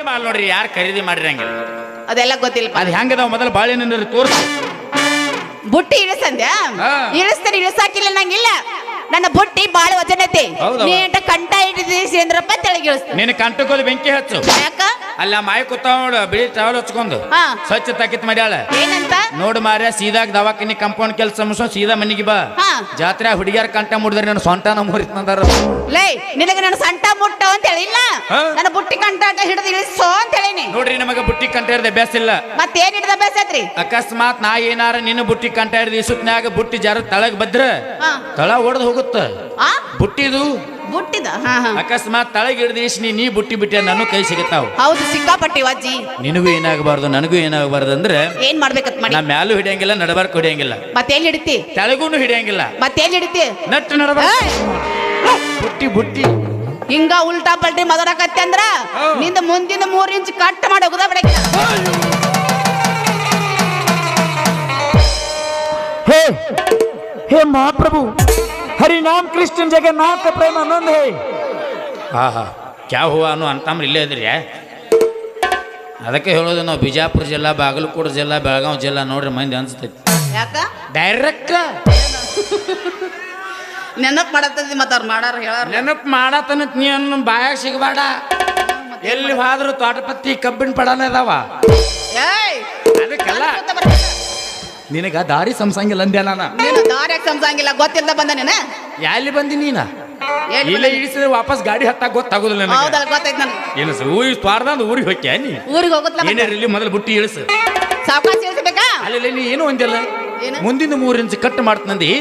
Mall ನೋಡ್ರಿ ಯಾರು ಖರೀದಿ ಮಾಡ್ರಿ ಹಂಗೆ ಅದೆಲ್ಲ ಗೊತ್ತಿಲ್ಲ. ಅದು ಹೆಂಗದಾವ ಮೊದಲು ಬಾಳೆಹಣ್ಣು ತೋರ್ಸ. ಬುಟ್ಟಿ ಇಳಿಸಂದ್ಯ ಇಳಿಸ್ತಾರೆ, ಇಳಿಸಾಕಿಲ್ಲ ನಂಗಿಲ್ಲ. ನನ್ನ ಬುಟ್ಟಿ ಬಾಳ ವಜನ ಐತಿ. ನೀಟ ಕಂಠ ಹಿಡಿದಿಸಿ ಅಂದ್ರಪ್ಪ ತೆಳಗೆ ಇಳಿಸ್ತೀನಿ. ನಿನ್ನ ಕಂಟಕೋಲಿ ಬೆಂಕಿ ಹಚ್ಚು. ಯಾಕ ಅಲ್ಲ ಮಾಯಿ ಕೂತಾವಳು ಬಿಳಿ ಟವಲ್ ಹಚ್ಕೊಂಡು ಸ್ವಚ್ಛ ತಕಿತ್ ಮಾಡ್ಯಾಳ. ಏನಂತ ನೋಡ್ ಮಾರ್ಯ ಸೀದಾಗ ದವಾಖಾನಿ ಕಂಪೌಂಡ್ ಕೆಲಸ ಮುಗಿಸೋ ಸೀದಾ ಮನಿಗೆ ಬಾ. ಜಾತ್ರೆ ಹುಡುಗಿಯರ್ ಕಂಠ ಮುಡಿದ್ರೆ ನನ್ನ ಸೊಂಟನ ಮುರಿತಂದಾರ. ಲೇ ನಿನಗೆ ನನ್ನ ಸೊಂಟ ಮುಟ್ಟ ಅಂತ ಹೇಳಿಲ್ಲ, ನನ್ನ ಬುಟ್ಟಿ ಕಂಠ ಹಿಡಿದು ಇಳಿಸೋ ಅಂತ ಹೇಳಿನಿ. ನೋಡ್ರಿ ನಮಗ ಬುಟ್ಟಿ ಕಂಠ ಹಿಡ್ದ ಅಭ್ಯಾಸ ಇಲ್ಲ. ಮತ್ತೇನ್ ಹಿಡ್ದ ಅಭ್ಯಾಸ ಐತ್ರಿ? ಅಕಸ್ಮಾತ್ ನಾ ಏನಾರ ನಿನ್ನ ಬುಟ್ಟಿ ಕಂಠ ಹಿಡ್ದು ಇಸುತ್ನ್ಯಾಗ ಬುಟ್ಟಿ ಜಾರ ತಳಗ್ ಬದ್ರ ತಳ ಒಡೆದು ಹೋಗುತ್ತ ಬುಟ್ಟಿದು. ಬುಟ್ಟಿದ ಅಕಸ್ಮಾತ್ ತಳಗ್ ಹಿಡ್ದು ನೀ ಬುಟ್ಟಿ ಬಿಟ್ಟಿ ನಾನು ಕೈ ಸಿಗತ್ತಾವ. ಹೌದು ಸಿಕ್ಕಾಪಟ್ಟಿ ಅಜ್ಜಿ. ನಿನಗೂ ಏನಾಗಬಾರ್ದು ನನಗೂ ಏನಾಗಬಾರ್ದು ಅಂದ್ರೆ ಏನ್ ಮಾಡ್ಬೇಕತ್ ಮಾಡಿ? ನಾ ಮ್ಯಾಲೂ ಹಿಡಿಯಂಗಿಲ್ಲ ನಡಬಾರ್ಕು ಹಿಡಿಯಂಗಿಲ್ಲ. ಮತ್ತೇನ್ ಹಿಡಿತಿ? ತೆಳಗೂನು ಹಿಡಿಯಂಗಿಲ್ಲ. ಮತ್ತೇನ್ ಹಿಡಿತಿ? ನಟ್ಟು ನಡಬಾರ್ದು. ಬುಟ್ಟಿ ಬುಟ್ಟಿ ಹಿಂಗ ಉಲ್ಟಾ ಪಲ್ಟಿ ಮದರಕತ್ತೆ ಅಂದ್ರ ನಿಂದ ಮುಂದಿನ 3 ಇಂಚ್ ಕಟ್ ಮಾಡಿ ಹೋಗುದ ಬಿಡಕ್ಕೆ. हे हे महाप्रभु हरि नाम कृष्ण जगन्नाथ प्रेमानंद है. ಹಾ ಹಾ ಕ್ಯಾ ಹೂವ ಅನ್ನೋ ಅಂತಮ್ರ ಇಲ್ಲೇ ಇದ್ರಿ. ಅದಕ್ಕೆ ಹೇಳೋದು ನಾವು ಬಿಜಾಪುರ ಜಿಲ್ಲಾ, ಬಾಗಲಕೋಟೆ ಜಿಲ್ಲಾ, ಬೆಳಗಾವಿ ಜಿಲ್ಲಾ ನೋಡ್ರಿ ಮಂದಿ ಅನ್ಸ್ತೈತಿ. ಯಾಕ ಡೈರೆಕ್ಟ್ ನೆನಪ್ ಮಾಡತ್ತದಿ ಮತ್ತ ಅವ್ರು ಮಾಡಾರ ಹೇಳಾರ. ನೆನಪು ಮಾಡತನ ನೀನು ಬಾಯಾಗ ಸಿಗಬೇಡ. ಎಲ್ಲಿ ಹೋದ್ರು ತೋಟಪತ್ತಿ ಕಬ್ಬಿನ ಪಡನ ಅದಾವ. ಅದಕ್ಕೆಲ್ಲ ನಿನಗ ದಾರಿ ಸಂಸಂಗಿಲ್ಲ ಅಂದ್ಯ ನಾನು. ನೀನು ದಾರ್ಯಾಗ ಸಂಸಂಗಿಲ್ಲ ಗೊತ್ತಿಲ್ದ ಬಂದ ನೀನ. ಎಲ್ಲಿ ಬಂದಿ ನೀನ? ಇಲ್ಲ ಇಳಿಸಿದ್ರೆ ವಾಪಸ್ ಗಾಡಿ ಹತ್ತಾಗ ಗೊತ್ತಾಗೋದಿಲ್ಲ. ಹೌದಲ್ಲ ಗೊತ್ತೈತ್ ನನಗೆ. ಇಳಿಸು ಊರಿಗೆ ತೋರ್ದಂದು ಊರಿಗೆ ಹೋಗ್ಯ ನೀ. ಊರಿಗೆ ಹೋಗುತ್ತಲ್ಲ ಏನೇರಿಲ್ಲಿ ಮೊದಲು ಬುಟ್ಟಿ ಇಳಿಸು. ಸಾವಕಾಶ ಇಳಿಸಬೇಕಾ? ಅಲ್ಲಿ ನೀ ಏನು ಒಂದಿಲ್ಲ. ಮುಂದಿನ 3 ಇಂಚ್ ಕಟ್ ಮಾಡ್ತಂದಿ.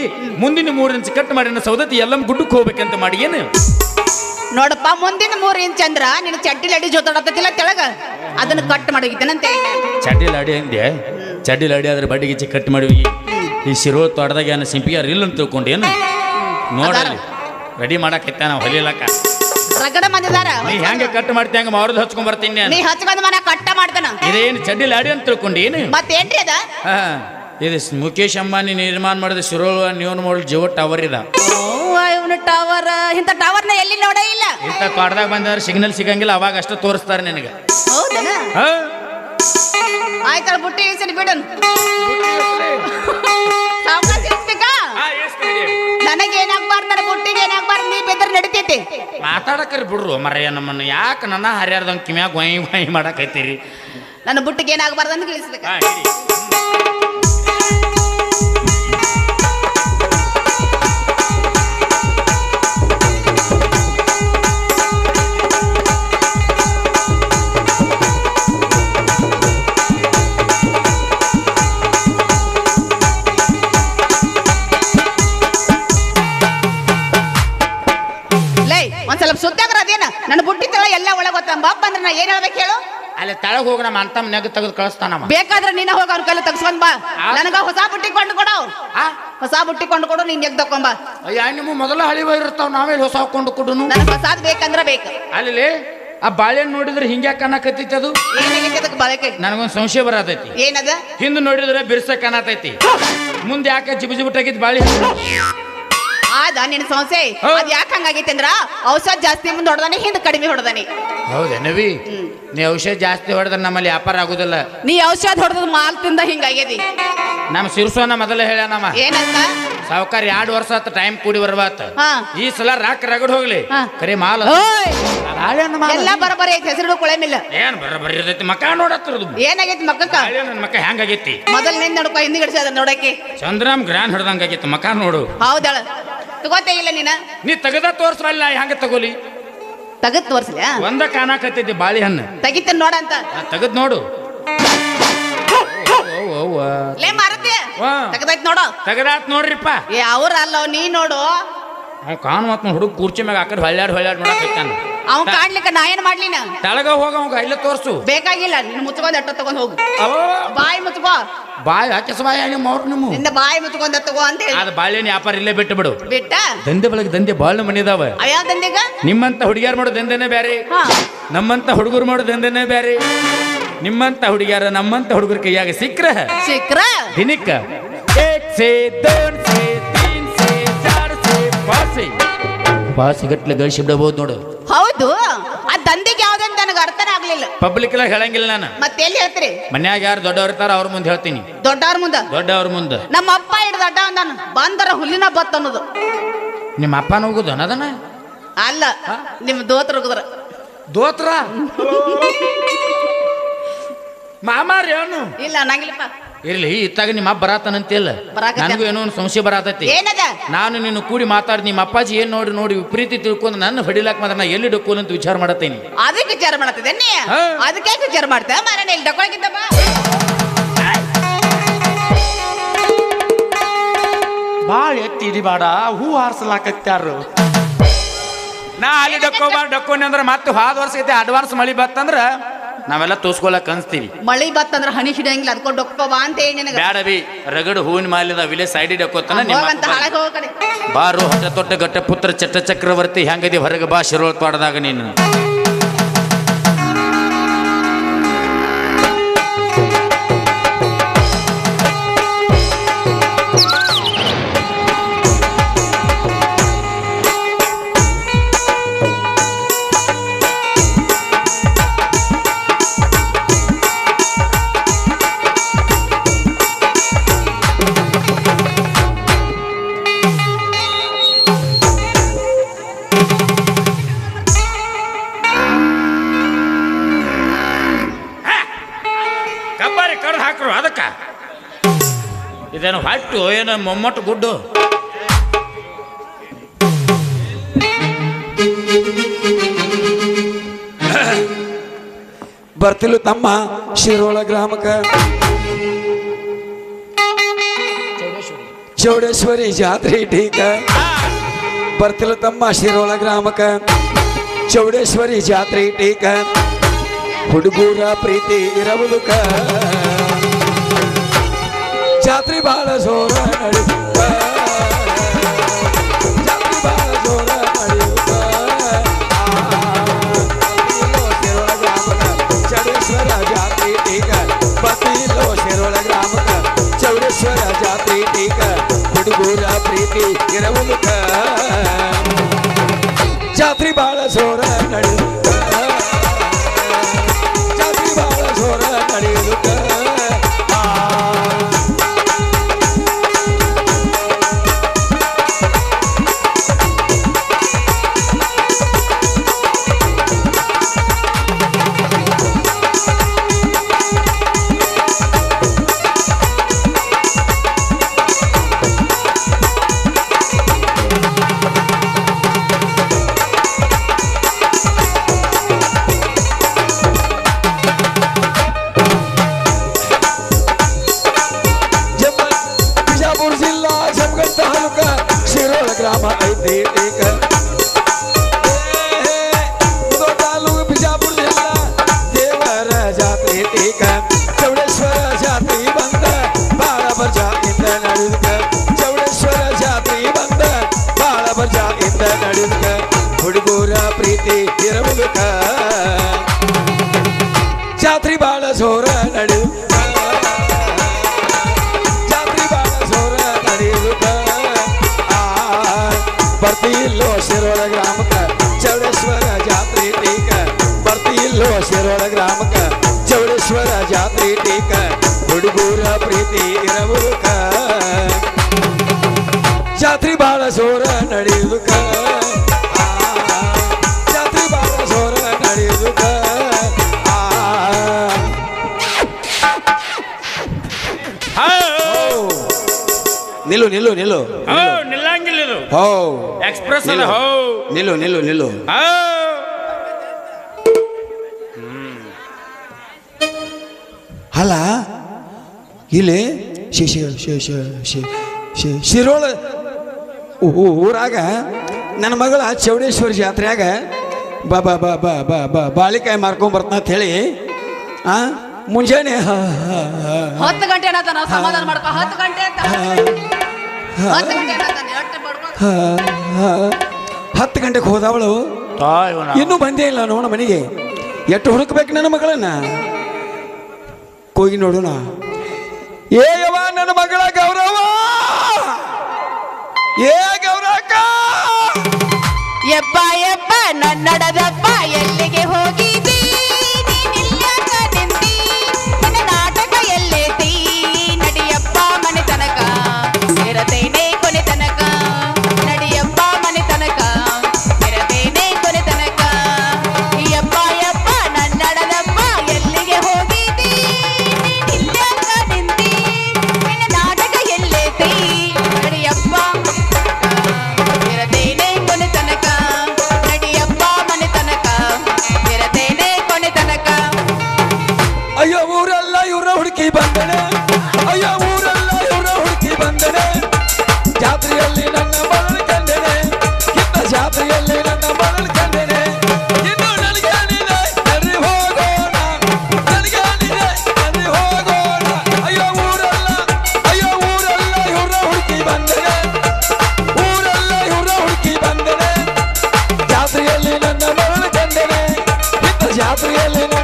ಮುಂದಿನ 3 ಇಂಚ್ ಕಟ್ ಮಾಡಿ ಸೌದತ್ತಿ ಎಲ್ಲ ಗುಡ್ಡಕ್ಕೆ ಹೋಗ್ಬೇಕಂತ ಮಾಡಿ ಏನು ನೋಡಪ್ಪ, ಮುಂದಿನ 3 ಇಂಚ್ ಅಂದ್ರ ನಿನ್ನ ಚಡ್ಡಿಲ್ ಅಡಿ ಜೊತಾಡತ್ತಿಲ್ಲ ತೆಳಗ, ಅದನ್ನ ಕಟ್ ಮಾಡೋಗಿದ್ದೇನಂತ. ಚಡ್ಡಿಲ್ ಅಡಿ ಅಂದೆ. ಚಡ್ಡಿಲ್ ಅಡಿ ಅದ್ರ ಬಡ್ಡಿಗೆ ಕಟ್ ಮಾಡುವಿ. ಈ ಶಿರೋ ತೋಟದಾಗ ಏನು ಸಿಂಪಿಗಾರ ಇಲ್ಲ ಅಂತ ತಿಳ್ಕೊಂಡೇನು? ನೋಡಲ್ಲಿ ರೆಡಿ ಮಾಡಾಕತ್ತ ನಾವು ಹೊಲಿಲಕ್ಕ ರಗಡ ಮಂದಿದಾರ. ನೀ ಹೆಂಗೆ ಕಟ್ ಮಾಡ್ತಿ ಹಂಗ ಮಾವ್ರದ್ ಹಚ್ಕೊಂಡ್ ಬರ್ತೀನಿ. ನೀ ಹಚ್ಕೊಂಡ್ ಮನ ಕಟ್ಟ ಮಾಡ್ತಾನ. ಇದೇನು ಚಡ್ಡಿಲ್ ಅಡಿ ಅಂತ ತಿಳ್ಕೊಂಡೇನು? ಮತ್ತೇನ್ರಿ ಅದ? ಇದು ಮುಖೇಶ್ ಅಂಬಾನಿ ನಿರ್ಮಾಣ ಮಾಡಿದ ಶಿರೋ ನ್ಯೂನ್ ಮಾಡಲ್ ಜಿಯೋ ಟವರ್ ಇದ. ಇವನು ಟವರ್, ಇಂಥ ಟವರ್ನ ಎಲ್ಲಿ ನೋಡೇ ಇಲ್ಲ. ಇಂಥ ತೋಟದಾಗ ಬಂದ್ರೆ ಸಿಗ್ನಲ್ ಸಿಗಂಗಿಲ್ಲ, ಅವಾಗ ಅಷ್ಟು ತೋರಿಸ್ತಾರೆ ನಿನಗೆ. ಹೌದನ? ಆಯ್ತಳ ಬುಟ್ಟಿ ಇಳಿಸಿ ಬಿಡನ್. ಸಾವಕಾಶ ಇಳಿಸ್ಬೇಕಾ? ನನಗೇನಾಗ್ಬಾರ್ದು, ನನ್ನ ಬುಟ್ಟಿಗೆ ಏನಾಗ್ಬಾರ್ದು. ನೀ ಬೆದ್ರ ನಡಿತೈತಿ. ಮಾತಾಡಕರಿ ಬಿಡ್ರು ಮರ್ಯ ನಮ್ಮನ್ನು. ಯಾಕೆ ನನ್ನ ಹರಿಯಾರ್ದಂಗೆ ಕಿಮ್ಯಾಗ ಗೊಯ್ ಗೊಯ್ ಮಾಡಕೈತೀರಿ? ನನ್ನ ಬುಟ್ಟಿಗೆ ಏನಾಗ್ಬಾರ್ದು ಅಂತ ಇಳಿಸ್ಬೇಕಾ? ಒಂದ್ಸಲ ಸುತ್ತಾಗ್ರ ಅದೇನ ನನ್ನ ಬುಟ್ಟಿ ತಳ ಎಲ್ಲ ಒಳಗೆ ಗೊತ್ತಂಬ ಅಂದ್ರೆ ನಾ ಏನ್ ಹೇಳ್ಬೇಕು ಹೇಳು? ಅಲ್ಲಿ ತಳಗ ಹೋಗಿ ನಮ್ಮ ಅಂತ ನೆಗ ತೆಗೆದು ಕಳಿಸ್ತಾನ. ಬೇಕಾದ್ರೆ ನೀನ ಹೋಗಿ ಅವ್ರ ಕೈಲಿ ತಗ್ಸ್ಕೊಂಡ್ ಬಾ. ನನಗ ಹೊಸ ಬುಟ್ಟಿ ಕೊಂಡು ಕೊಡು. ಹೊಸ ಬುಟ್ಟಿ ಕೊಂಡು ಕೊಡು, ನೀನ್ ನೆಗ್ ತಕೊಂಬ. ಅಯ್ಯ ನಿಮ್ಮ ಮೊದಲ ಹಳಿವ ಇರ್ತಾವ, ನಾವೇಲಿ ಹೊಸ ಕೊಂಡು ಕೊಡುನು. ನನಗೆ ಹೊಸಾದ್ ಬೇಕಂದ್ರ ಬೇಕು. ಅಲ್ಲಿ ಆ ಬಾಳೆಹಣ್ಣು ನೋಡಿದ್ರೆ ಹಿಂಗ್ಯಾಕ ಅನ್ನಕತ್ತೈತಿ? ಅದು ಏನಾಗೈತಿ ಅದಕ್ಕೆ ಬಾಳೆಕಾಯಿ? ನನಗೊಂದು ಸಂಶಯ ಬರತೈತಿ. ಏನದ? ಹಿಂದ್ ನೋಡಿದ್ರೆ ಬಿರ್ಸಕ್ ಅನ್ನತೈತಿ, ಮುಂದೆ ಯಾಕೆ ಜಿಬಿಜಿಬಿಟ್ಟಾಗಿತ್ತು ಬಾಳೆಹಣ್ಣು? ಆದ ನಿನ್ನ ಸಮಸ್ಯೆ ಅದ್ ಯಾಕೆ ಹಂಗಾಗೈತಿ ಅಂದ್ರ ಔಷಧ ಜಾಸ್ತಿ ಮುಂದೆ ಹೊಡೆದಾನೆ, ಹಿಂದ್ ಕಡಿಮೆ ಹೊಡೆದಾನೆ. ಹೌದೇನವಿ? ನೀ ಔಷಧ ಜಾಸ್ತಿ ಹೊಡೆದ್ರೆ ನಮ್ಮಲ್ಲಿ ವ್ಯಾಪಾರ ಆಗುದಿಲ್ಲ. ನೀ ಔಷಧ ಹೊಡೆದ್ ಮಾಲ್ ತಿಂದ ಹಿಂಗಾಗ್ಯದಿ. ನಮ್ಮ ಸಿರ್ಸೋನ ಮೊದಲೇ ಹೇಳ್ಯಾನಮ್ಮ, ಏನಂತ? ಸಾವುಕಾರ 2 ವರ್ಷ ಆತ ಟೈಮ್ ಕೂಡಿ ಬರ್ಬಾತ. ಈ ಸಲ ರಾಕ್ ರಗಡ್ ಹೋಗ್ಲಿ ಕರೆ ಮಾಲ್ ಎಲ್ಲ ಬರಬರಿ ಐತಿ, ಹೆಸರು ಕೊಳೆಮಿಲ್ಲ. ಏನ್ ಬರಬರಿ ಇರ್ತೈತಿ? ಮಕ್ಕ ನೋಡತ್ತಿರೋದು ಏನಾಗೈತಿ ಮಕ್ಕಕ್ಕ? ನನ್ನ ಮಕ್ಕ ಹೆಂಗಾಗೈತಿ? ಮೊದಲ್ ನಿಂದ ನಡ್ಕೊ ಹಿಂದಿ ಗಡಿಸಿ ಅದ ನೋಡಕ್ಕೆ ಚಂದ್ರಾಮ್ ಗ್ರಾನ್ ಹಿಡ್ದಂಗಾಗೈತಿ ಮಕ್ಕ ನೋಡು. ಹೌದಳ ತಗೋತೇ ಇಲ್ಲ ನೀನ? ನೀ ತೆಗದ ತೋರ್ಸಲ್ಲ, ಹೆಂಗ ತಗೋಲಿ? ತಗದ್ ತೋರ್ಸಲ? ಒಂದ ಕಾಣಕತ್ತೈತಿ ಬಾಳೆಹಣ್ಣು. ತೆಗಿತೇನೆ ನೋಡಂತ. ತೆಗದ್ ನೋಡು. ಲೇ ಮಾರುತಿ, ತೆಗದೈತ್ ನೋಡು. ತೆಗದಾತ್ ನೋಡ್ರಿಪ್ಪ. ಅವ್ರ ಅಲ್ಲ ನೀ ನೋಡು. ಕಾನ್ ಮತ್ ಹುಡುಗ ಕುರ್ಚಿ ಮ್ಯಾಗ ಆಕಡೆ ಹೊಳ್ಯಾಡ್ ನೋಡಕೈತಾನ. ಅವ್ ಕಾಡ್ಲಿಕ್ಕ ನಾ ಏನ್ ಮಾಡ್ಲಿನ? ತೆಳಗ ಹೋಗ ಅವಂಗ ಇಲ್ಲ ತೋರ್ಸು. ಬೇಕಾಗಿಲ್ಲ, ನಿನ್ನ ಮುಚ್ಕೊಂಡ್ ಎಟ್ಟ ತಗೊಂಡ್ ಹೋಗು. ಬಾಯಿ ಮುಚ್ಕೋ. ಬಾಯಿ ಹಾಕಿಸ ಬಾಯಿ ನಿಮ್ಮ ಅವ್ರ ನಿಮ್ಮ ನಿನ್ನ ಬಾಯಿ ಮುಚ್ಕೊಂಡ ತಗೋ ಅಂತ ಹೇಳಿ. ಅದ ಬಾಳೆಹಣ್ಣು ವ್ಯಾಪಾರ ಇಲ್ಲೇ ಬಿಟ್ಟು ಬಿಡು. ಬಿಟ್ಟ ದಂಧೆ ಬಳಗ ದಂಧೆ ಬಾಳ ಮನಿದಾವ. ಅಯ್ಯ ದಂಧೆಗ ನಿಮ್ಮಂತ ಹುಡುಗಿಯಾರ ಮಾಡೋ ದಂಧೆನೇ ಬ್ಯಾರೆ, ನಮ್ಮಂತ ಹುಡುಗರು ಮಾಡೋ ದಂಧೆನೇ ಬ್ಯಾರೆ. ನಿಮ್ಮಂತ ಹುಡುಗಿಯಾರ ನಮ್ಮಂತ ಹುಡುಗರ ಕೈಯಾಗ ಸಿಕ್ರ ದಿನಕ್ಕ 1 से 2 से 3 से 4 से 5 ಪಾಸಿ ಗಟ್ಲೆ ಗಳಿಸಿ ಬಿಡಬಹುದು ನೋಡು. ಹೌದು, ಆ ದಂಧೆಗೆ ಯಾವ್ದಂತ ನನಗೆ ಅರ್ಥನೇ ಆಗ್ಲಿಲ್ಲ. ಆಗ್ಲಿಲ್ಲ. ಪಬ್ಲಿಕ್ ಎಲ್ಲ ಹೇಳಂಗಿಲ್ಲ ನಾನು. ಮತ್ತೆ ಎಲ್ಲಿ ಹೇಳ್ತೀರಿ? ಮನ್ಯಾಗ ಯಾರು ದೊಡ್ಡವ್ರ ಇರ್ತಾರ ಅವ್ರ ಮುಂದೆ ಹೇಳ್ತೀನಿ. ದೊಡ್ಡವ್ರ ಮುಂದ ನಮ್ಮ ಅಪ್ಪ ಹಿಡ್ದ ಅಡ್ಡ ಅಂದಾನ ಬಂದರ ಹುಲ್ಲಿನ ಬತ್ ಅನ್ನೋದು. ನಿಮ್ಮ ಅಪ್ಪನ ಹೋಗುದು ಅದನ್ನ ಅಲ್ಲ, ನಿಮ್ ದೋತ್ರ ಹೋಗುದ್ರ ದೋತ್ರ ಮಾಮಾರಿ ಏನು ಇಲ್ಲ ನಂಗಿಲ್ಲಪ್ಪ. ಇರ್ಲಿ, ಇತ್ತಾಗ ನಿಮ್ಮ ಅಪ್ಪ ಬರಾತನಂತಿಲ್ಲ, ನನಗೂ ಏನೋ ಒಂದು ಸಂಶಯ ಬರಾತೈತಿ. ಏನದ? ನಾನು ನಿನ್ನ ಕೂಡಿ ಮಾತಾಡಿ ನಿಮ್ಮ ಅಪ್ಪಾಜಿ ಏನ್ ನೋಡಿ ನೋಡಿ ವಿಪರೀತಿ ತಿಳ್ಕೊಂಡು ನನ್ನ ಹೊಡಿಲಾಕ ಮಾತ್ರ ನಾ ಎಲ್ಲಿ ಡಕ್ಕೋಲ್ ಅಂತ ವಿಚಾರ ಮಾಡತ್ತೇನಿ. ಅದಕ್ಕೆ ವಿಚಾರ ಮಾಡತ್ತಿದ್ದೆ ನೀ? ಅದಕ್ಕೆ ವಿಚಾರ ಮಾಡ್ತೇ ಮನೆ ಇಲ್ಲಿ ಡಕ್ಕೊಳಗಿದ್ದಪ್ಪ. ಬಾಳ ಎತ್ತಿದಿ ಬಾಡ ಹೂ ಹಾರಿಸ್ಲಾಕತ್ಯಾರು. ನಾ ಅಲ್ಲಿ ಡಕ್ಕೋನಿ ಅಂದ್ರೆ ಮತ್ತೆ ಹೋದ ವರ್ಷ ಐತೆ ಅಡ್ವಾನ್ಸ್ ಮಳಿ ಬತ್ತಂದ್ರ ನಾವೆಲ್ಲ ತೋರ್ಸ್ಕೊಳಕ್ ಅನ್ಸ್ತೀವಿ. ಮಳಿ ಬತ್ತಂದ್ರ ಹನಿ ಹಿಡಿಯಂಗಿಲ್ಲ, ಅದಕ್ಕೆ ಡೊಕ್ಕೋ ಅಂತ ಹೇಳಿ ನಿನಗೆ ಬ್ಯಾಡ ಬಿ. ರಗಡ್ ಹೂವಿನ ಮಾಲಿದ ವಿಲೆ ಸೈಡಿ ಡಕ್ಕೋತಾನ. ಕಡೆ ಬಾರು ಹೊಟ್ಟೆ ತೊಟ್ಟ ಗಟ್ಟ ಪುತ್ರ ಚಟ್ಟ ಚಕ್ರವರ್ತಿ ಹೆಂಗದಿ ಹೊರಗೆ ಬಾ ಶಿರೋಳ್ ತೋಟದಾಗ ನೀನು. ಅದಕ್ಕ ಇದೇನು ಹೊಟ್ಟು ಏನೋ ಮೊಮ್ಮಟ್ಟು ಗುಡ್ಡು. ಬರ್ತಿಲು ತಮ್ಮ ಶಿರೋಳ ಗ್ರಾಮಕ್ಕ ಚೌಡೇಶ್ವರಿ ಜಾತ್ರೆ ಟೀಕ. ಬರ್ತಿಲು ತಮ್ಮ ಶಿರೋಳ ಗ್ರಾಮಕ್ಕ ಚೌಡೇಶ್ವರಿ ಜಾತ್ರೆ ಟೀಕ. ಹುಡುಗೂರ ಪ್ರೀತಿ ಇರವುದುಕ ಜಾತ್ರೆ ಬಾಳ ಜೋರ ನಡೆಯುತ್ತ. ಜಾತ್ರೆ ಬಾಳ ಜೋರ ನಡೆಯುತ್ತ. ಶಿರೋಳ ಗ್ರಾಮಕ ಚೌಡೇಶ್ವರ ಜಾತ್ರೆ ಟೀಕ. ಬರ್ತಿಲ್ಲೋ ಶಿರೋಳ ಗ್ರಾಮಕ ಚೌಡೇಶ್ವರ ಜಾತ್ರೆ ಟೀಕ. ಹುಡುಗೂರ ಪ್ರೀತಿ ಇರವುದುಕ ಜಾತ್ರೆ ಬಾಳ ಜೋರ ನಡೆಯುತ್ತ. ಗ್ರಾಮ ಐತಿ ಟೀಕ. ಬಿಜಾಪುರ ಜಿಲ್ಲಾ ದೇವರ ಜಾತ್ರೆ ಟೀಕ. ಚೌಡೇಶ್ವರ ಜಾತ್ರೆ ಬಂದ ಬಾಳ ಬರ್ಜಾಯಿಂದ ನಡೆಯುತ್ತ. ಚೌಡೇಶ್ವರ ಜಾತ್ರೆ ಬಂದ ಬಾಳ ಬರ್ಜಾಯಿಂದ ನಡೆಯುತ್ತ. ಹುಡುಗೂರ ಪ್ರೀತಿ ಇರವುದಕ್ಕ ಜಾತ್ರೆ ಬಾಳ ಜೋರ ನಡೆಯುತ್ತ. ಜಾತ್ರೆ ಬಾಳ ಜೋರ ನಡೆಯುತ್ತ. ಬರ್ತಿಲ್ಲೋ ಶಿರೋಳ ಗ್ರಾಮಕ್ಕ ಚೌಡೇಶ್ವರ ಜಾತ್ರೆ ಟೀಕ. ಬರ್ತಿಲ್ಲೋ ಶಿರೋಳ ಗ್ರಾಮಕ್ಕ ಚೌಡೇಶ್ವರ ಜಾತ್ರೆ ಟೀಕ. ಹುಡುಗೂರ ಪ್ರೀತಿ ಇರವುದಕ್ಕ ಜಾತ್ರೆ ಬಾಳ ಜೋರ ನಡೆಯುವುದಕ್ಕ. ಜಾತ್ರೆ ಬಾಳ ಜೋರ ನಡೆಯುವುದಕ್ಕ. ನಿಲ್ಲು ನಿಲ್ಲು ನಿಲ್ಲು ನಿಲ್ಲಂಗಿಲ್ಲ. ಹೋ ಎಕ್ಸ್ಪ್ರೆಸ್ ನಿಲ್ಲು ನಿಲ್ಲು ನಿಲ್ಲು. ಅಲ್ಲ ಇಲ್ಲಿ ಶಿರೋಳ ಊರಾಗ ನನ್ನ ಮಗಳ ಚೌಡೇಶ್ವರಿ ಜಾತ್ರೆಯಾಗ ಬಾ ಬಾ ಬಾ ಬಾ ಬಾ ಬಾ ಬಾಳಿಕಾಯಿ ಮಾರ್ಕೊಂಡ್ ಬರ್ತಾನ ಅಂತ ಹೇಳಿ ಮುಂಜಾನೆ 10 ಗಂಟೆ ಸಮಾಧಾನ ಮಾಡ್ಕೊ. 10 ಗಂಟೆ ಅಂತ 10 ಗಂಟೆಗೆ ಹೋದವಳು ಇನ್ನೂ ಬಂದೇ ಇಲ್ಲ ನೋಡ ಮನೆಗೆ. ಎಷ್ಟು ಹುಡುಕ್ಬೇಕು ನನ್ನ ಮಗಳನ್ನ. ಹೋಗಿ ನೋಡೋಣ. ಏಯವ್ವ ನನ್ನ ಮಗಳ ಗೌರವ, ಏ ಗೌರಕ್ಕ, ಯಪ್ಪ ಯಪ್ಪ ನನ್ನಡದಪ್ಪ ಎಲ್ಲಿಗೆ ಹೋಗಿದ್ದೀ ಹುಡುಕಿ ಬಂದನೆ ಅಯ್ಯ ಊರೆಲ್ಲ ಇವರ ಹುಡುಕಿ ಬಂದನೆ ಜಾತ್ರೆಯಲ್ಲಿ ನನ್ನ ಮರಳು ಕಂಡೆನೆ ಇತ್ತ ಜಾತ್ರೆಯಲ್ಲಿ ನನ್ನ ಮರಳು ಕಂಡೆನೆ ಇನ್ನು ನನಗೇನಿದೆ ನರಿ ಹೋಗೋಣ ನನಗೇನಿದೆ ನರಿ ಹೋಗೋಣ ಅಯ್ಯೋ ಊರೆಲ್ಲ ಇವರ ಹುಡುಕಿ ಬಂದನೆ ಊರೆಲ್ಲ ಇವರ ಹುಡುಕಿ ಬಂದನೆ ಜಾತ್ರೆಯಲ್ಲಿ ನನ್ನ ಮರಳು ಕಂಡೆನೆ ಇತ್ತ ಜಾತ್ರೆಯಲ್ಲಿ ನನ್ನ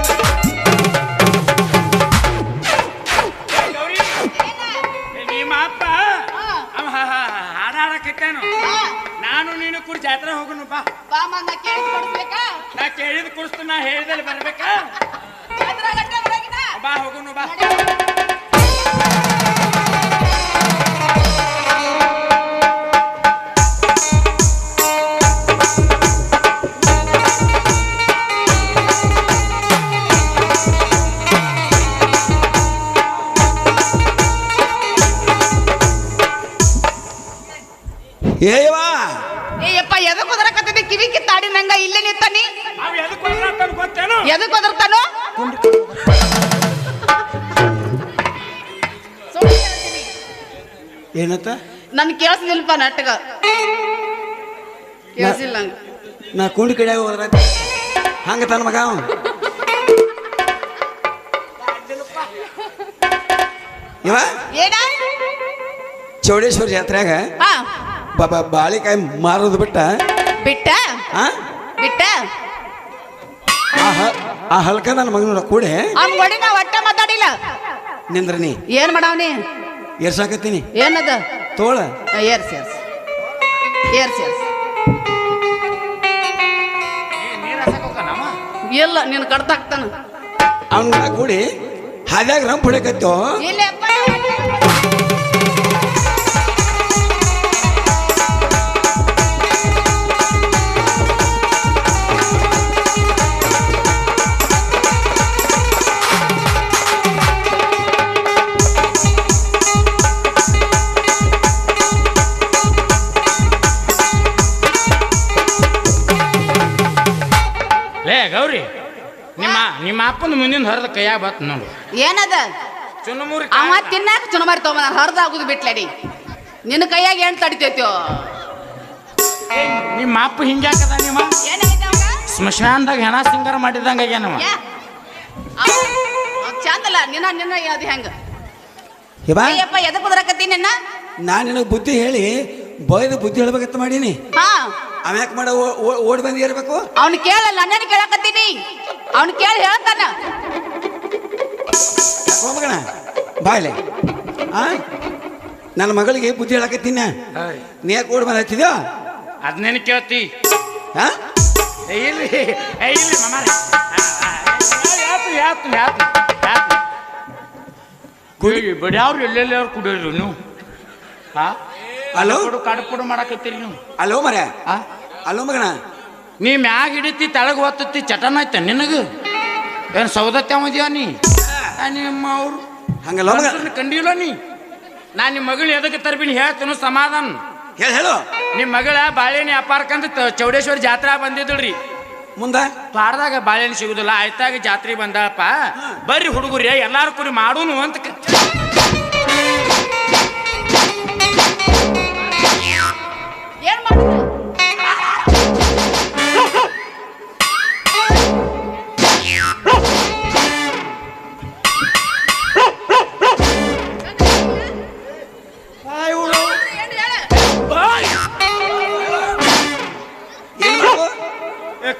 ನಾನು ನೀನು ಕೂಡ ಜಾತ್ರೆ ಹೋಗೋಣ ಬಾ ನಾ ಕೇಳಿದ ಕುಡಿಸ್ತು ನಾ ಹೇಳಿದಲ್ಲಿ ಬರ್ಬೇಕಾ ಬಾ ಹೋಗೋಣ ಬಾ ಏಯವ್ವ ಏಯಪ್ಪ ಎದಕ್ ಒದರಕತ್ತಿದ್ದೆ ಕಿವಿ ಕಿತ್ತಾಡಿ ನಂಗ ಇಲ್ಲೇ ನಿಂತಾನಿ ಅವ್ ಎದಕ್ಕೆ ಒದರಾಡ್ತಾನೋ ಗೊತ್ತೇನು ಎದಕ್ ಒದರ್ತಾನೋ ಏನತ್ತ ನನ್ ಕೇಳಿಸ್ಲಿಲ್ಪ ನಟ್ಗ ಕೇಳಿಸಿಲ್ಲ ನಂಗ ನಾ ಕುಂಡಿ ಕಡೆ ಹೋದ್ರ ಹಂಗ ತನ್ನ ಮಗ ಅವ ಇವ ಏನ ಚೌಡೇಶ್ವರ ಜಾತ್ರೆಯಾಗ ಹಾ ಬಾಳಿಕಾಯಿ ಮಾರೋದು ಬಿಟ್ಟ ಬಿಟ್ಟ ಆ ಬಿಟ್ಟ ಆ ಹಲ್ಕ ನನ್ನ ಮಗನ ಕೂಡೆ ಅವ್ನ ಒಡಿ ನಾ ಒಟ್ಟ ಮಾತಾಡಿಲ್ಲ ನಿಂದ್ರ ನೀ ಏನ್ ಮಾಡವ್ನಿ ಏರ್ಸಾಕತ್ತೀನಿ ಏನದ ತೋಳ ಏರ್ಸ್ ಏರ್ಸ್ ಏರ್ಸ್ ಏರ್ಸ್ ನೀರ್ ಹಾಸಕ್ ಹೋಗನವ ಇಲ್ಲ ನೀನ್ ಕಡ್ದಾಕ್ತಾನ ಅವನ ಕೂಡಿ ಹಾದ್ಯಾಗ ರಂಪ್ ಹೊಡಕತ್ತೋ ಇಲ್ಲಪ್ಪ ಲೇ ಗೌರಿ ನಿಮ್ಮ ಅಪ್ಪನ ಮುಂದಿನ ಹೊರದ ಕೈಯಾಗ ಬತ್ ನೋಡು ಏನದ ಚುನಮೂರಿ ಅವ ತಿನ್ನಾಕ ಚುನಮಾರಿ ತಗೊಂಬ ಹರಿದಾಗುದು ಬಿಟ್ಲಡಿ ನಿನ್ನ ಕೈಯಾಗ ಏನ್ ತಡಿತೈತೋ ನಿಮ್ಮ ಅಪ್ಪ ಹಿಂಗ್ಯಾಕದ ನಿಮ್ಮ ಏನಾಗೈತೆ ಅವಂಗ? ಸ್ಮಶಾನದಾಗ ಹೆಣ ಸಿಂಗಾರ ಮಾಡಿದಂಗ ಆಗ್ಯಾನವ ಯಾ? ಅವ್ ಚಂದಲ್ಲ ನಿನ್ನ ಅದು ಹೆಂಗ ಇವ ಅಯ್ಯಪ್ಪ ಎದಕ್ ಕುದ್ರಕತ್ತಿ ನಿನ್ನ ನಾನು ನಿನಗೆ ಬುದ್ಧಿ ಹೇಳಿ ಬೈದು ಬುದ್ಧಿ ಹೇಳ್ಬೇಕಂತ ಮಾಡೀನಿ ಹಾ ಅವ್ಯಾಕೆ ಮಾಡ ಓಡಿ ಬಂದು ಏರ್ಬೇಕು ಅವ್ನು ಕೇಳಲ್ಲ ನನ್ನ ಕೇಳಕತ್ತೀನಿ ಅವ್ನು ಕೇಳಿ ಹೇಳ್ತಾನ ಹೋಗಣ ಬಾಯ್ಲೆ ಆ ನನ್ನ ಮಗಳಿಗೆ ಬುದ್ಧಿ ಹೇಳಕತ್ತೀನಿ ನೀ ಯಾಕೆ ಓಡಿ ಬಂದು ಹಚ್ಚಿದ್ಯೋ ಅದನ್ನೇನು ಕೇಳ್ತಿ ಹಾ ಇಲ್ಲಿ ಮಮಾರಿ ಬಡ್ಯಾವ್ರು ಎಲ್ಲೆಲ್ಲಿ ಅವ್ರು ಕುಡಿಯೋರು ನೀವು ಹಾ ಹಲೋ ಕಡಪುಡು ಮಾಡಕತ್ತೀರಿ ನೀವು ಅಲೋ ಮರ ಅಲೋ ಮಗಣ ನೀ ಮ್ಯಾಗ ಹಿಡಿತಿ ತೆಳಗ್ ಒತ್ತತಿ ಚಟನ ಐತೆ ನಿನಗ ಏನು ಸೌದತ್ಯ ನೀ ನಿಮ್ಮ ಅವ್ರು ಹಂಗಲ್ಲ ಮಗ ಕಂಡಿಲ್ಲ ನೀ ನಾನು ನಿಮ್ಮ ಮಗಳು ಎದಕ್ಕೆ ತರ್ಬಿನಿ ಹೇಳ್ತೇನು ಸಮಾಧಾನ ಹೇಳು ನಿಮ್ಮ ಮಗಳ ಬಾಳೆಹಣ್ಣು ವ್ಯಾಪಾರಕ್ಕಂತ ಚೌಡೇಶ್ವರ ಜಾತ್ರಾ ಬಂದಿದ್ದಳ್ರಿ ಮುಂದೆ ಪಾಡ್ದಾಗ ಬಾಳೆಹಣ್ಣು ಸಿಗುದಿಲ್ಲ ಆಯ್ತಾಗ ಜಾತ್ರೆ ಬಂದಪ್ಪ ಬರ್ರಿ ಹುಡುಗರಿ ಎಲ್ಲಾರು ಕೂಡಿ ಮಾಡೋನು ಅಂತ ಏನ್ ಮಾಡಿದ್ರು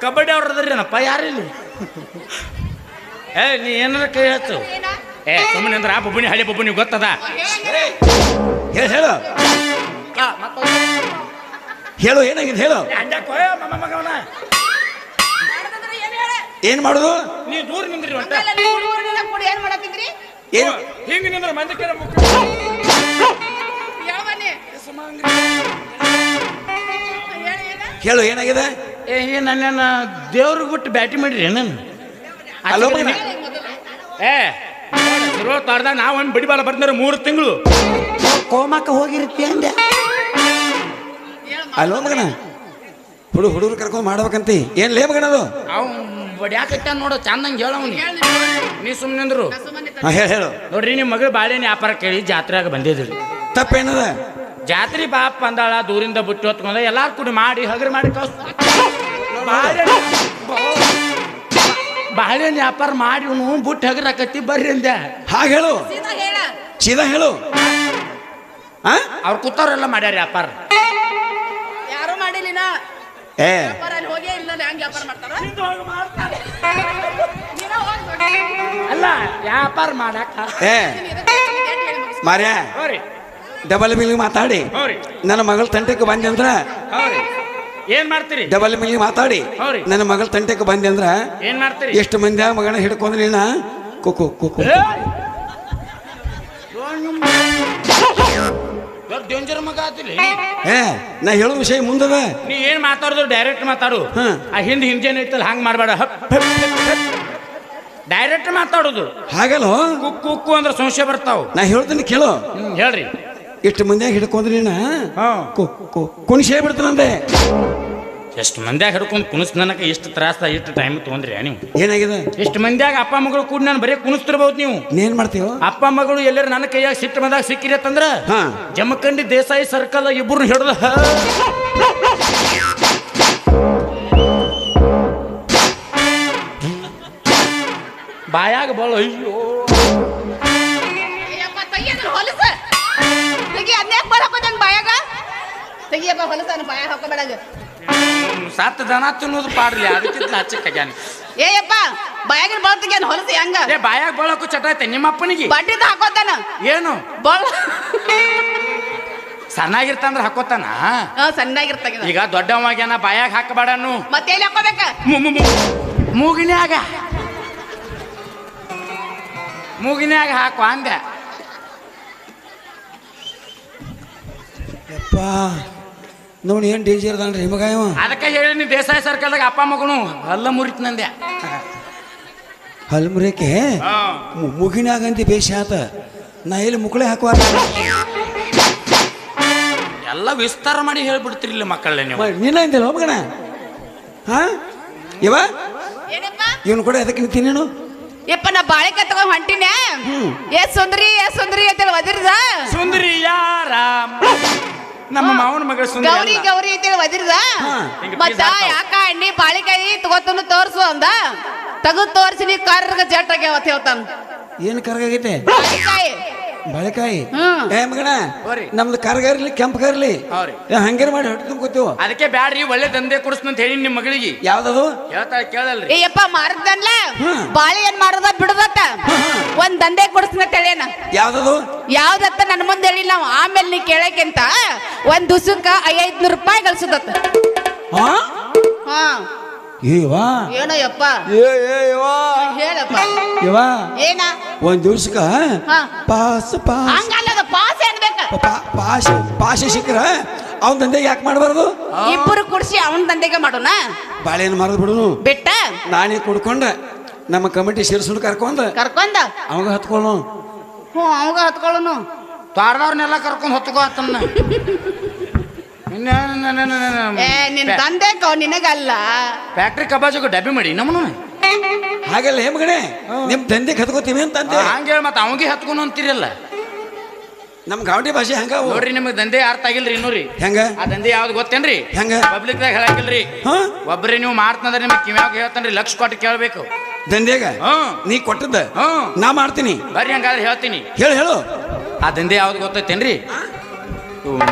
ಕಬಡ್ಡಿ ಅವ್ರ ಅದ್ರೇನಪ್ಪ ಯಾರಿಲ್ಲ ನೀ ಏನಾರ ಕೈ ಹಚ್ಚು ಸುಮ್ಮನೆ ಅಂದ್ರೆ ಆ ಬೊಬ್ಬನಿ ಹಳೆ ಬೊಬ್ಬನಿ ಗೊತ್ತದ ಹೇಳು ಹೇಳು ಏನಾಗಿದೆ ಹೇಳು ಏನ್ ಮಾಡುದು ನೀ ದೂರ ನಿಂದ್ರಿ ಹೊಂಟ ಏನ್ ಮಾಡತ್ತಿದ್ರಿ ಏನು ಹಿಂಗ ನಿಂದ್ರ ಮಂದಿ ಕೇಳ ಹೇಳು ಏನಾಗಿದೆ ನನ್ನ ದೇವ್ರಿಗೆ ಬಿಟ್ಟು ಬ್ಯಾಟಿ ಮಾಡಿರಿ ನಾನು ಅಲೋ ತೋರ್ದಾಗ ನಾವು ಒಂದು ಬಡಿಬಾಲ ಬರ್ತಾರೆ 3 ತಿಂಗಳು ಕೋಮಕ್ಕ ಹೋಗಿರ್ತಿ ಅಂದೆ ಅಲೋ ಮಗನ ಹುಡುಗರು ಕರ್ಕೊಂಡು ಮಾಡ್ಬೇಕಂತಿ ಏನ್ ಲೇ ಮಗನ ಅದು ಅವ್ ಬಡಿಯಾಕತ್ತ ನೋಡು ಚಂದಂಗೆ ಹೇಳವ್ನಿ ನೀ ಸುಮ್ಮನೆ ಅಂದ್ರು ಹೇಳು ನೋಡ್ರಿ ನಿಮ್ಮ ಮಗಳು ಬಾಳೆಹಣ್ಣು ವ್ಯಾಪಾರ ಕೇಳಿ ಜಾತ್ರೆಯಾಗ ಬಂದಿದ್ರಿ. ತಪ್ಪೇನದ? ಜಾತ್ರೆ ಬಾಪ್ ಅಂದಾಳ, ದೂರಿಂದ ಬುಟ್ಟಿ ಹೊತ್ಕೊಂಡ ಎಲ್ಲಾರು ಕೂಡಿ ಮಾಡಿ ಹಗರ್ ಮಾಡಿ ಬಾಳೆಹಣ್ಣು ವ್ಯಾಪಾರ ಮಾಡಿ ಬುಟ್ಟಿ ಹಗರ್ ಹಾಕತ್ತಿ ಬರ್ರಿ ಅಂದೆ. ಹಾಗೆ ಹೇಳು, ಸೀದಾ ಹೇಳು. ಅವ್ರು ಕೂತವ್ರೆಲ್ಲ ಮಾಡ್ಯಾರ ವ್ಯಾಪಾರ. ಯಾರು ಮಾಡಿಲ್ಲ. ಏ ಅಲ್ಲ ವ್ಯಾಪಾರ ಮಾಡಾಕ ಏ ಮಾರ್ಯಾ ಡಬಲ್ ಮಿಲ್ ಮಾತಾಡಿ ನನ್ನ ಮಗಳ ತಂಟೆಗೆ ಬಂದೆ ಅಂದ್ರ ಏನ್ ಮಾಡ್ತೀರಿ? ಡಬಲ್ ಮಿಲ್ ಮಾತಾಡಿ ನನ್ನ ಮಗಳ ತಂಟೆಗೆ ಬಂದೆ ಅಂದ್ರ ಏನ್ ಮಾಡ್ತೀರಿ? ಎಷ್ಟು ಮಂದಿ ಮಗನ ಹಿಡ್ಕೊಂಡ್ರಿ ನಾ ಕುಕು ಕುಕು ಡೇಂಜರ್ ಮಗ ಆತಿಲ್ಲ. ಏ ನಾ ಹೇಳೋ ವಿಷಯ ಮುಂದದ. ನೀ ಏನ್ ಮಾತಾಡೋದು ಡೈರೆಕ್ಟ್ ಮಾತಾಡು. ಆ ಹಿಂಜೇನ್ ಐತಲ್ಲ ಹಂಗ್ ಮಾಡ್ಬೇಡ. ಡೈರೆಕ್ಟ್ ಮಾತಾಡೋದು. ಹಾಗಲ್ಲ ಕುಕ್ಕು ಕುಕ್ಕು ಅಂದ್ರೆ ಸಂಶಯ ಬರ್ತಾವ. ನಾ ಹೇಳ್ತೀನಿ ಕೇಳು. ಹೇಳ್ರಿ. ಎಷ್ಟು ಮಂದಿಯಾಗ ಹಿಡ್ಕೊಂಡ್ರಿ ನಾ ಕುಣಿಸೇ ಬಿಡ್ತಾನಂದೆ. ಎಷ್ಟು ಮಂದಿಯಾಗ ಹಿಡ್ಕೊಂಡು ಕುಣಿಸ್ ನನಗೆ ಎಷ್ಟು ತ್ರಾಸ ಎಷ್ಟು ಟೈಮ್ ತೊಗೊಂಡ್ರಿ ನೀವು? ಏನಾಗಿದೆ? ಎಷ್ಟು ಮಂದಿಯಾಗ ಅಪ್ಪ ಮಗಳು ಕೂಡ ನಾನು ಬರೀ ಕುಣಿಸ್ತಿರ್ಬಹುದು. ನೀವು ಏನ್ ಮಾಡ್ತೀವ? ಅಪ್ಪ ಮಗಳು ಎಲ್ಲರೂ ನನ್ನ ಕೈಯಾಗ ಸಿಟ್ಟು ಬಂದಾಗ ಸಿಕ್ಕಿರಿ ಅಂತಂದ್ರ ಜಮಖಂಡಿ ದೇಸಾಯಿ ಸರ್ಕಲ್ ಇಬ್ಬರು ಹಿಡ್ದ ಬಾಯಾಗ ಬಾಳ ಅಯ್ಯೋ ಸತ್ತ ದನ ತಿನ್ನೋದು ಪಾಡ್ಲಿ ಅದಕ್ಕಿಂತ ಹಚ್ಚಕ್ಕಾಗ್ಯಾನ. ಏಯಪ್ಪ ಬಾಯಾಗಿನ ಬಳತಗ್ಯಾನ ಹೊಲಸ ಹೆಂಗ? ಬಾಯಾಗ ಬಳಕು ಚಟ ಐತೆ ನಿಮ್ಮ ಅಪ್ಪನಿಗೆ. ಬಡ್ಡಿದ ಹಾಕೋತಾನ. ಏನು ಬಳ ಸಣ್ಣಾಗಿರ್ತಾಂದ್ರ ಹಾಕೋತಾನ. ಸಣ್ಣಾಗಿರ್ತಾಗ. ಈಗ ದೊಡ್ಡವಾಗ್ಯಾನ ಬಾಯಾಗ ಹಾಕಬೇಡನು. ಮತ್ತೆ ಎಲ್ಲಿ ಹಾಕೋಬೇಕ? ಮೂಗಿನ್ಯಾಗ ಮೂಗಿನ್ಯಾಗ ಹಾಕು ಅಂದೆ. ಯಪ್ಪ ನೋಡಿ ಏನ್ ಡೇಂಜರ್ ಅದಾನ್ರಿ ಮಗ ಇವ. ಅದಕ್ಕೆ ಹೇಳಿ ನೀ ದೇಸಾಯಿ ಸರ್ಕಲ್ದಾಗ ಅಪ್ಪ ಮಗನು ಅಲ್ಲ ಮುರಿತ್ ನಂದೆ. ಹಲ್ಮುರಿಕೆ ಮುಗಿನಾಗಂತಿ ಬೇಷ ಆತ. ನಾ ಎಲ್ಲಿ ಮುಕ್ಕಳೆ ಹಾಕುವ ಎಲ್ಲ ವಿಸ್ತಾರ ಮಾಡಿ ಹೇಳ್ಬಿಡ್ತಿರ್ಲಿಲ್ಲ ಮಕ್ಕಳೇ ನೀವು. ನೀನ ಅಂದಿಲ್ಲ ಮಗನ. ಹಾ ಇವ ಇವನು ಕೂಡ ಎದಕ್ಕೆ ನಿಂತೀನಿ ನೀನು? ಯಪ್ಪ ನಾ ಬಾಳೆಕಾಯಿ ತಗೊಂಡ್ ಹೊಂಟಿನೇ. ಸುಂದ್ರಿ ಅಂತೇಳಿ ಒದಿರ್ದ. ಸುಂದರಿ ಯಾರ? ನಮ್ಮ ಮಾವನ ಮಗಳ ಗೌರಿ ಗೌರಿ ಅಂತೇಳಿ ಒದಿರ್ದ. ಮತ್ತ ಯಾಕ ಎಣ್ಣಿ ಬಾಳೆಕಾಯಿ ತಗೋತನು ತೋರ್ಸು ಅಂದ. ತಗದ್ ತೋರ್ಸಿ ನೀ ಕಾರ್ಗ ಜಟ್ ಆಗ್ಯಾವತ್ ಹೇಳ್ತಾನ. ಏನ್ ಕರ್ಗಾಗೈತೆ? ಬಾಳೆಕಾಯಿ. ಬಾಳೆಕಾಯಿ. ಏ ಮಗನ ನಮ್ದು ಕರ್ಗಾರ್ಲಿ ಕೆಂಪಗಾರ್ಲಿ ಹಂಗೇರ್ ಮಾಡಿ ಹೊಟ್ಟೆ ತುಂಬ್ಕೋತೀವ. ಅದಕ್ಕೆ ಬ್ಯಾಡ್ರಿ ಒಳ್ಳೆ ದಂಧೆ ಕೊಡಿಸ್ತು ಅಂತ ಹೇಳಿ ನಿಮ್ ಮಗಳಿಗೆ. ಯಾವ್ದದು? ಹೇಳ್ತಾಳೆ ಕೇಳಲ್ರಿ. ಏಯಪ್ಪ ಮಾರದನ್ಲ ಬಾಳೆ ಏನ್ ಮಾಡುದ ಬಿಡುದತ್ತ ಒಂದ್ ದಂಧೆ ಕೊಡಿಸ್ನ ತಿಳಿಯನ. ಯಾವ್ದದು? ಯಾವ್ದತ್ತ ನನ್ನ ಮುಂದೆ ಹೇಳಿಲ್ಲ ನಾವು. ಆಮೇಲೆ ನೀ ಕೇಳಕ್ಕಿಂತ ಒಂದ್ ದಿವ್ಸಕ್ಕ 500 ರೂಪಾಯಿ ಗಳಿಸುದತ್ತ. ಹಾ ಏವಾ ಏನೋ ಯಪ್ಪ ಹೇಳಪ್ಪ. ಇವಾ ಏನ ಒಂದ್ ದಿವ್ಸಕ್ಕ ಪಾಸ್ ಪಾಸ್ ಹಂಗಲ್ಲದ ಪಾಸ್ ಏನ್ಬೇಕ? ಪಾಸ್ ಪಾಸ್ ಸಿಕ್ಕ್ರ ಅವನ್ ದಂಧೆ ಯಾಕೆ ಮಾಡಬಾರ್ದು? ಇಬ್ಬರು ಕುಡ್ಸಿ ಅವನ್ ದಂಧೆಗೆ ಮಾಡೋಣ. ಬಾಳೆಹಣ್ಣು ಮಾರದ್ ಬಿಡುನು ಬಿಟ್ಟ ನಾನೇ ಕುಡ್ಕೊಂಡ ನಮ್ಮ ಕಮಿಟಿ ಸೇರ್ಸ್ಕೊಂಡು ಕರ್ಕೊಂಡ ಅವಾಗ ಹತ್ಕೊಳ್ಳು. ಅವಾಗ ಹತ್ಕೊಳ್ಳೋನು. ತ್ವಾರದವ್ರನ್ನೆಲ್ಲ ಕರ್ಕೊಂಡ್ ಹೊತ್ಕೋ ಆತನ್ನ. ನಿನ್ ತಂದೆ ನಿನಗಲ್ಲ. ಫ್ಯಾಕ್ಟ್ರಿ ಕಬಾಜಿಗೂ ಡಬ್ಬಿ ಮಾಡಿ ನಮ್ಮನು. ಹಾಗಲ್ಲ ಹೇ ಮಗನೇ ನಿಮ್ ದಂಧೆ ಹತ್ಕೋತೀವಿ ಅಂತ ಹಂಗೆ ಮತ್ತೆ ಅವಂಗೆ ಹತ್ಕೊಂಡು ಅಂತೀರಲ್ಲ. ನಮ್ ಗಾಂಡಿ ಭಾಷೆ ಹಂಗ ನೋಡ್ರಿ ನಿಮ್ಗೆ ದಂಧೆ ಅರ್ಥ ಆಗಿಲ್ರಿ ಇನ್ನೂರಿ. ಹೆಂಗ ಆ ದಂಧೆ ಯಾವ್ದು ಗೊತ್ತೇನ್ರಿ? ಹೆಂಗ ಪಬ್ಲಿಕ್ ದಾಗ ಹೇಳಾಕಿಲ್ರಿ. ಒಬ್ರಿ ನೀವು ಮಾಡ್ತಂದ್ರೆ ನಿಮ್ಗೆ ಕಿವ್ಯಾಗ ಹೇಳ್ತಾನ್ರಿ ಲಕ್ಷ ಕೊಟ್ಟು ಕೇಳ್ಬೇಕು ದಂಧೆಗ. ನೀ ಕೊಟ್ಟದ್ದ ನಾ ಮಾಡ್ತೀನಿ ಬರ್ರಿ ಹಂಗಾದ್ರೆ ಹೇಳ್ತೀನಿ. ಹೇಳು. ಆ ದಂಧೆ ಯಾವ್ದು ಗೊತ್ತೈತೇನ್ರಿ?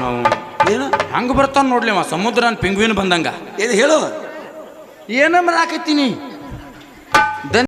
ನಾವು ಏನು ಹಂಗ ಬರ್ತಾನ ನೋಡ್ಲಿ ಸಮುದ್ರ ಪಿಂಗ್ವಿನ್ ಬಂದಂಗ. ಹೇಳು ಏನ ಮಾಡಾಕತ್ತೀನಿ